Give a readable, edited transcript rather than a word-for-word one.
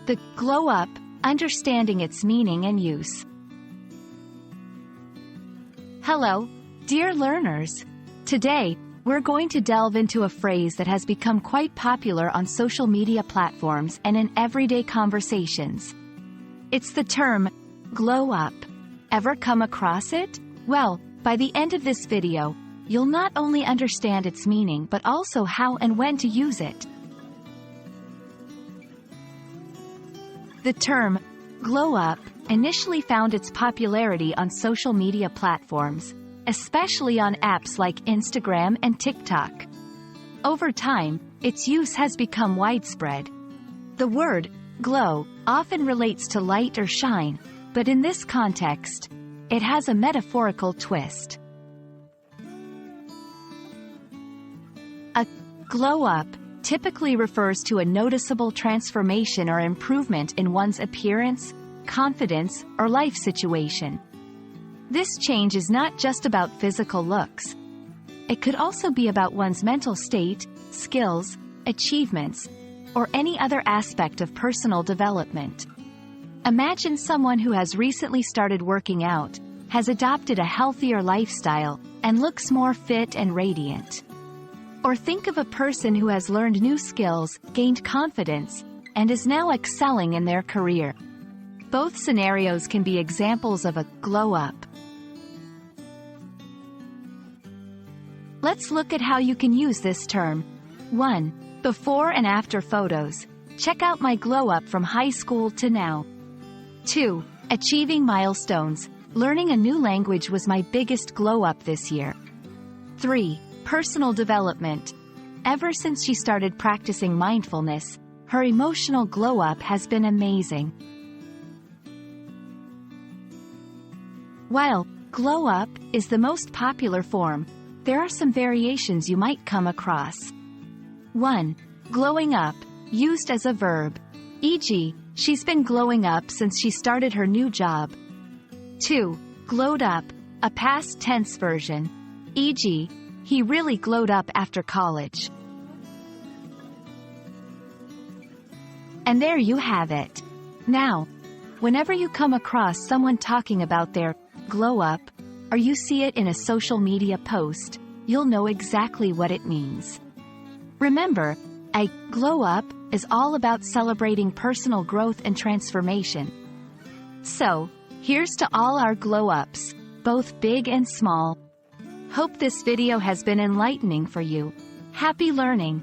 The glow up, understanding its meaning and use. Hello, dear learners. Today, we're going to delve into a phrase that has become quite popular on social media platforms and in everyday conversations. It's the term, glow up. Ever come across it? Well, by the end of this video, you'll not only understand its meaning but also how and when to use it. The term, glow up, initially found its popularity on social media platforms, especially on apps like Instagram and TikTok. Over time, its use has become widespread. The word, glow, often relates to light or shine, but in this context, it has a metaphorical twist. A glow up typically refers to a noticeable transformation or improvement in one's appearance, confidence, or life situation. This change is not just about physical looks. It could also be about one's mental state, skills, achievements, or any other aspect of personal development. Imagine someone who has recently started working out, has adopted a healthier lifestyle, and looks more fit and radiant. Or think of a person who has learned new skills, gained confidence, and is now excelling in their career. Both scenarios can be examples of a glow up. Let's look at how you can use this term. 1. Before and after photos. Check out my glow up from high school to now. 2. Achieving milestones. Learning a new language was my biggest glow up this year. 3. Personal development. Ever since she started practicing mindfulness, her emotional glow up has been amazing. While glow up is the most popular form, there are some variations you might come across. 1. Glowing up, used as a verb. E.g., she's been glowing up since she started her new job. 2. Glowed up, a past tense version. E.g., he really glowed up after college. And there you have it. Now, whenever you come across someone talking about their glow up, or you see it in a social media post, you'll know exactly what it means. Remember, a glow up is all about celebrating personal growth and transformation. So, here's to all our glow ups, both big and small. Hope this video has been enlightening for you. Happy learning!